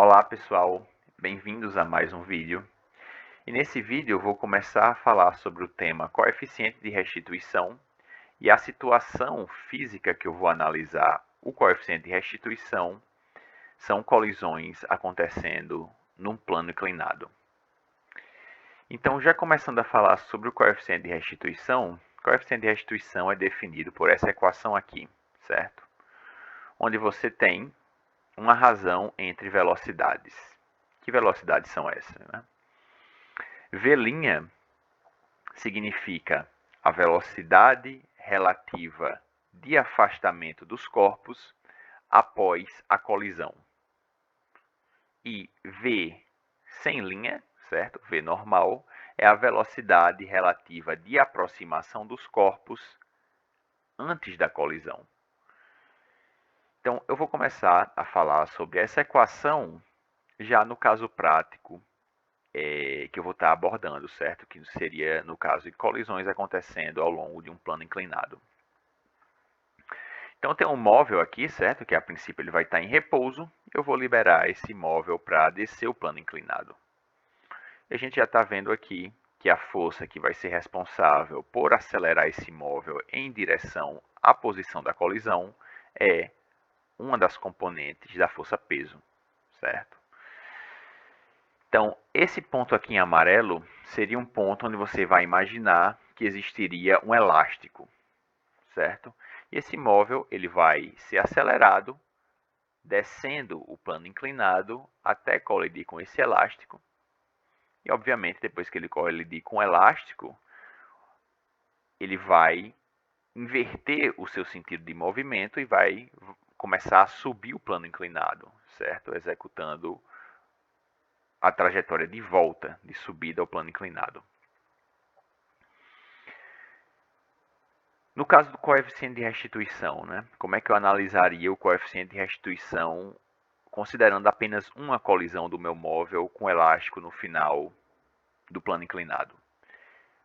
Olá pessoal, bem-vindos a mais um vídeo. E nesse vídeo eu vou começar a falar sobre o tema coeficiente de restituição e a situação física que eu vou analisar o coeficiente de restituição são colisões acontecendo num plano inclinado. Então, já começando a falar sobre o coeficiente de restituição, o coeficiente de restituição é definido por essa equação aqui, certo? Onde você tem uma razão entre velocidades. Que velocidades são essas, né? V' significa a velocidade relativa de afastamento dos corpos após a colisão. E V sem linha, certo? V normal, é a velocidade relativa de aproximação dos corpos antes da colisão. Então, eu vou começar a falar sobre essa equação já no caso prático que eu vou estar abordando, certo? Que seria, no caso de colisões acontecendo ao longo de um plano inclinado. Então, tem um móvel aqui, certo? Que a princípio ele vai estar em repouso. Eu vou liberar esse móvel para descer o plano inclinado. E a gente já está vendo aqui que a força que vai ser responsável por acelerar esse móvel em direção à posição da colisão é uma das componentes da força peso, certo? Então, esse ponto aqui em amarelo seria um ponto onde você vai imaginar que existiria um elástico, certo? E esse móvel ele vai ser acelerado, descendo o plano inclinado até colidir com esse elástico. E, obviamente, depois que ele colidir com o elástico, ele vai inverter o seu sentido de movimento e vai começar a subir o plano inclinado, certo? Executando a trajetória de volta, de subida ao plano inclinado. No caso do coeficiente de restituição, né? Como é que eu analisaria o coeficiente de restituição considerando apenas uma colisão do meu móvel com elástico no final do plano inclinado?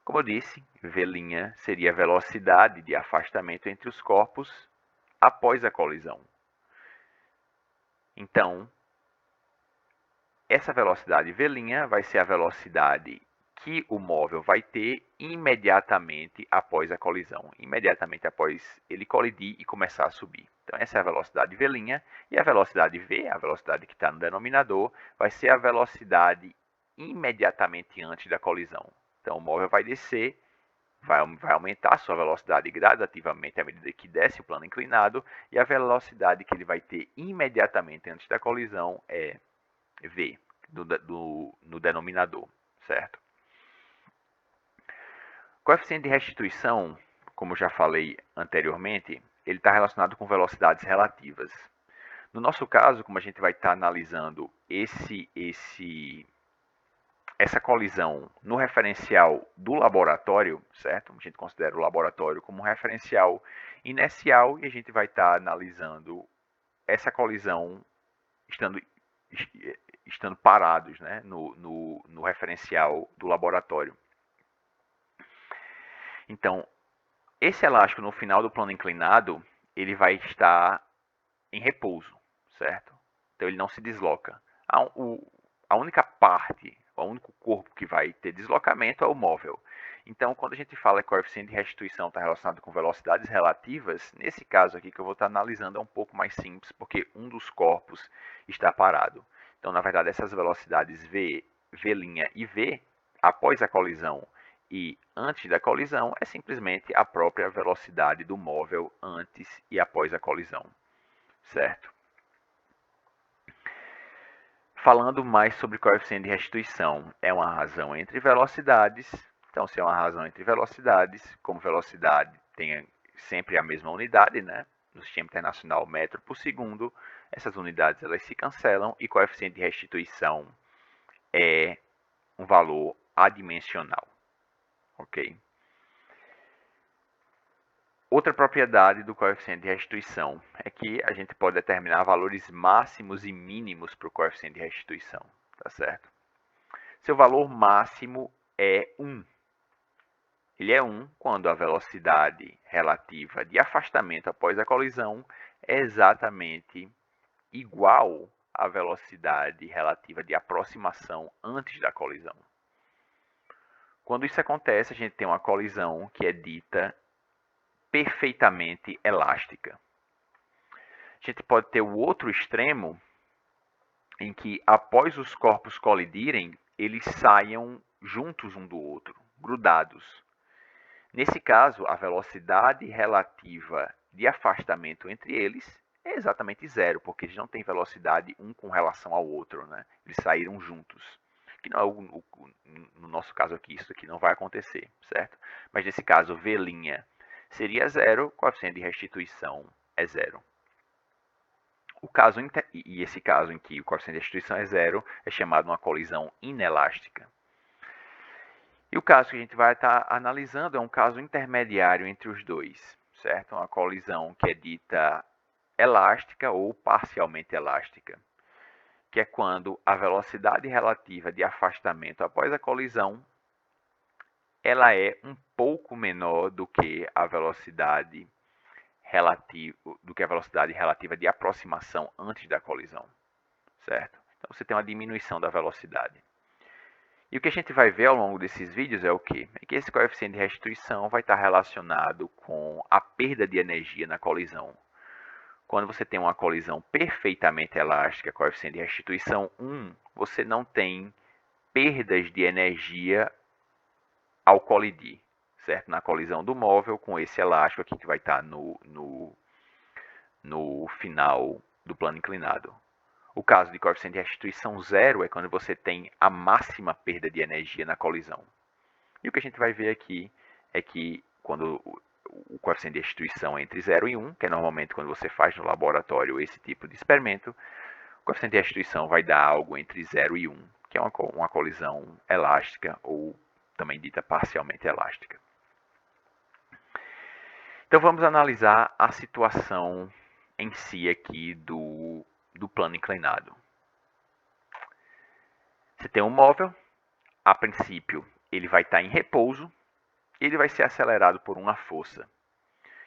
Como eu disse, V' seria a velocidade de afastamento entre os corpos após a colisão. Então, essa velocidade V' vai ser a velocidade que o móvel vai ter imediatamente após a colisão, imediatamente após ele colidir e começar a subir. Então essa é a velocidade V', e a velocidade V, a velocidade que está no denominador, vai ser a velocidade imediatamente antes da colisão. Então o móvel vai descer, vai aumentar a sua velocidade gradativamente à medida que desce o plano inclinado, e a velocidade que ele vai ter imediatamente antes da colisão é V, no denominador, certo? Coeficiente de restituição, como já falei anteriormente, ele está relacionado com velocidades relativas. No nosso caso, como a gente vai estar analisando essa colisão no referencial do laboratório, certo? A gente considera o laboratório como um referencial inercial e a gente vai estar analisando essa colisão estando parados, né, no referencial do laboratório. Então, esse elástico no final do plano inclinado, ele vai estar em repouso, certo? Então ele não se desloca. A única parte, o único corpo que vai ter deslocamento é o móvel. Então, quando a gente fala que o coeficiente de restituição está relacionado com velocidades relativas, nesse caso aqui que eu vou estar analisando é um pouco mais simples, porque um dos corpos está parado. Então, na verdade, essas velocidades V' e V, após a colisão e antes da colisão, é simplesmente a própria velocidade do móvel antes e após a colisão, certo? Falando mais sobre coeficiente de restituição, é uma razão entre velocidades. Então, se é uma razão entre velocidades, como velocidade tem sempre a mesma unidade, né? No sistema internacional, metro por segundo, essas unidades elas se cancelam e coeficiente de restituição é um valor adimensional, ok? Outra propriedade do coeficiente de restituição é que a gente pode determinar valores máximos e mínimos para o coeficiente de restituição, tá certo? Seu valor máximo é 1. Ele é 1 quando a velocidade relativa de afastamento após a colisão é exatamente igual a velocidade relativa de aproximação antes da colisão. Quando isso acontece, a gente tem uma colisão que é dita perfeitamente elástica. A gente pode ter o outro extremo, em que após os corpos colidirem, eles saiam juntos um do outro, grudados. Nesse caso, a velocidade relativa de afastamento entre eles é exatamente zero, porque eles não têm velocidade um com relação ao outro, né? Eles saíram juntos. Que não é no nosso caso aqui, isso aqui não vai acontecer, certo? Mas nesse caso, V' seria zero, o coeficiente de restituição é zero. E esse caso em que o coeficiente de restituição é zero é chamado uma colisão inelástica. E o caso que a gente vai estar analisando é um caso intermediário entre os dois, certo? Uma colisão que é dita elástica ou parcialmente elástica, que é quando a velocidade relativa de afastamento após a colisão ela é um pouco menor do que a velocidade relativa de aproximação antes da colisão, certo? Então você tem uma diminuição da velocidade. E o que a gente vai ver ao longo desses vídeos é o quê? É que esse coeficiente de restituição vai estar relacionado com a perda de energia na colisão. Quando você tem uma colisão perfeitamente elástica, coeficiente de restituição 1, você não tem perdas de energia ao colidir, certo? Na colisão do móvel com esse elástico aqui que vai estar no final do plano inclinado. O caso de coeficiente de restituição zero é quando você tem a máxima perda de energia na colisão. E o que a gente vai ver aqui é que quando o coeficiente de restituição é entre 0 e 1, que é normalmente quando você faz no laboratório esse tipo de experimento, o coeficiente de restituição vai dar algo entre 0 e 1, que é uma colisão elástica ou também dita parcialmente elástica. Então vamos analisar a situação em si aqui do plano inclinado. Você tem um móvel, a princípio ele vai estar em repouso, e ele vai ser acelerado por uma força.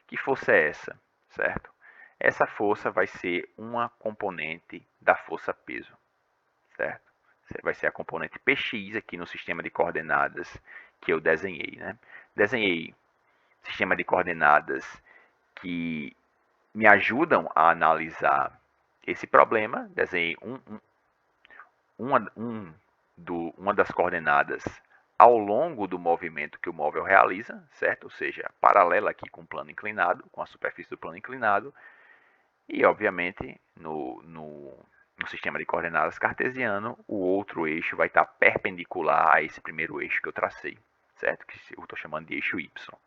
Que força é essa? Certo? Essa força vai ser uma componente da força peso, certo? Vai ser a componente Px aqui no sistema de coordenadas que eu desenhei, né? Desenhei sistema de coordenadas que me ajudam a analisar esse problema. Desenhei uma das coordenadas ao longo do movimento que o móvel realiza, certo? Ou seja, paralela aqui com o plano inclinado, com a superfície do plano inclinado. E, obviamente, no sistema de coordenadas cartesiano, o outro eixo vai estar perpendicular a esse primeiro eixo que eu tracei, certo? Que eu estou chamando de eixo Y.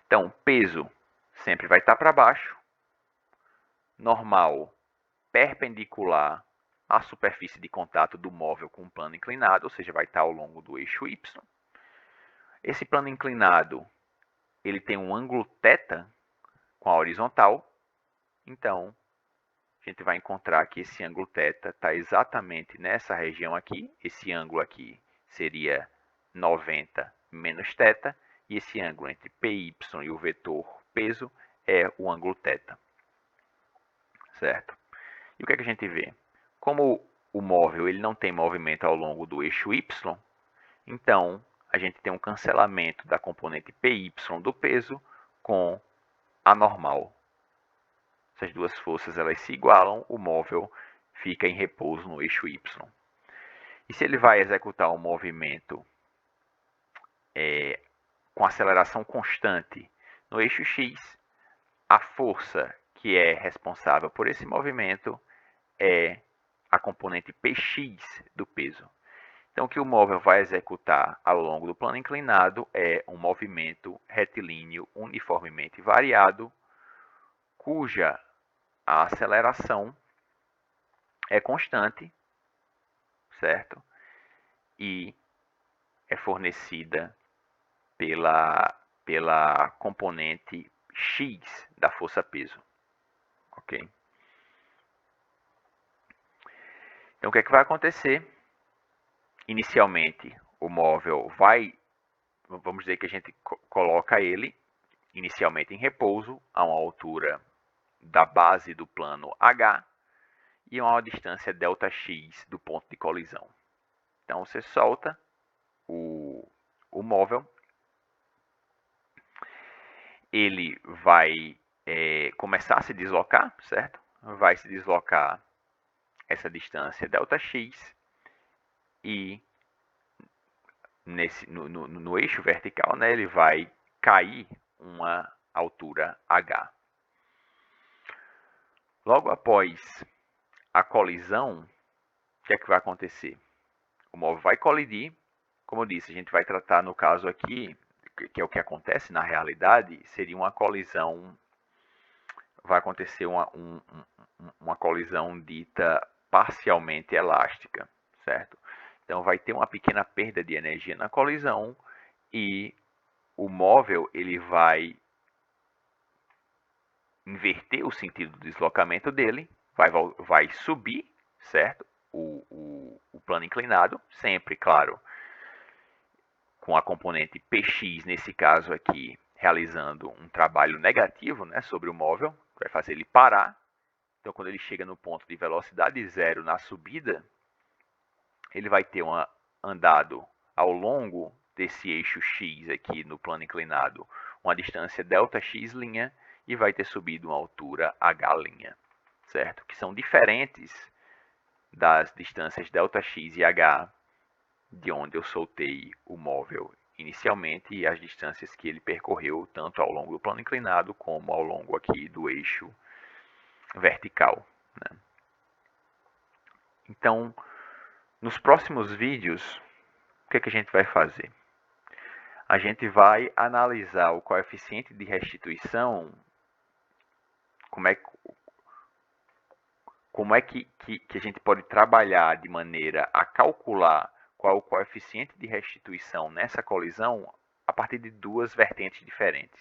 Então, peso sempre vai estar para baixo, normal perpendicular à superfície de contato do móvel com o plano inclinado, ou seja, vai estar ao longo do eixo Y. Esse plano inclinado, ele tem um ângulo θ com a horizontal, então a gente vai encontrar que esse ângulo θ está exatamente nessa região aqui. Esse ângulo aqui seria 90 menos θ, e esse ângulo entre PY e o vetor peso é o ângulo θ, certo? E o que é que a gente vê? Como o móvel ele não tem movimento ao longo do eixo Y, então a gente tem um cancelamento da componente PY do peso com a normal. Essas duas forças elas se igualam, o móvel fica em repouso no eixo Y. E se ele vai executar um movimento com aceleração constante no eixo X, a força que é responsável por esse movimento é a componente Px do peso. Então, o que o móvel vai executar ao longo do plano inclinado é um movimento retilíneo uniformemente variado, cuja a aceleração é constante, certo? E é fornecida pela componente X da força-peso, ok? Então, o que é que vai acontecer? Inicialmente, o móvel vamos dizer que a gente coloca ele inicialmente em repouso, a uma altura da base do plano H, e uma distância ΔX do ponto de colisão. Então você solta o móvel, ele vai começar a se deslocar, certo? Vai se deslocar essa distância ΔX e no eixo vertical, né, ele vai cair uma altura h. Logo após a colisão, o que é que vai acontecer? O móvel vai colidir, como eu disse, a gente vai tratar no caso aqui, que é o que acontece na realidade, seria uma colisão, vai acontecer uma colisão dita parcialmente elástica, certo? Então vai ter uma pequena perda de energia na colisão e o móvel ele vai inverter o sentido do deslocamento dele, vai subir, certo? O plano inclinado, sempre, claro, com a componente Px, nesse caso aqui, realizando um trabalho negativo, né, sobre o móvel, vai fazer ele parar. Então, quando ele chega no ponto de velocidade zero na subida, ele vai ter andado ao longo desse eixo x aqui no plano inclinado, uma distância ΔX' e vai ter subido uma altura h', certo? Que são diferentes das distâncias ΔX e h de onde eu soltei o móvel inicialmente e as distâncias que ele percorreu tanto ao longo do plano inclinado como ao longo aqui do eixo vertical, né? Então, nos próximos vídeos, o que é que a gente vai fazer? A gente vai analisar o coeficiente de restituição, como é que a gente pode trabalhar de maneira a calcular qual é o coeficiente de restituição nessa colisão a partir de duas vertentes diferentes.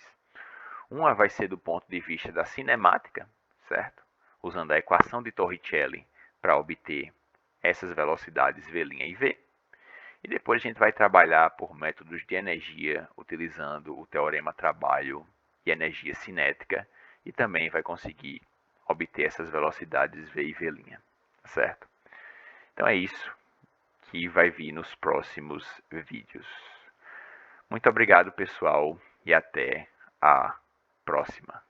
Uma vai ser do ponto de vista da cinemática, certo? Usando a equação de Torricelli para obter essas velocidades v' e v. E depois a gente vai trabalhar por métodos de energia, utilizando o teorema trabalho e energia cinética, e também vai conseguir obter essas velocidades v e v', certo? Então é isso que vai vir nos próximos vídeos. Muito obrigado, pessoal, e até a próxima.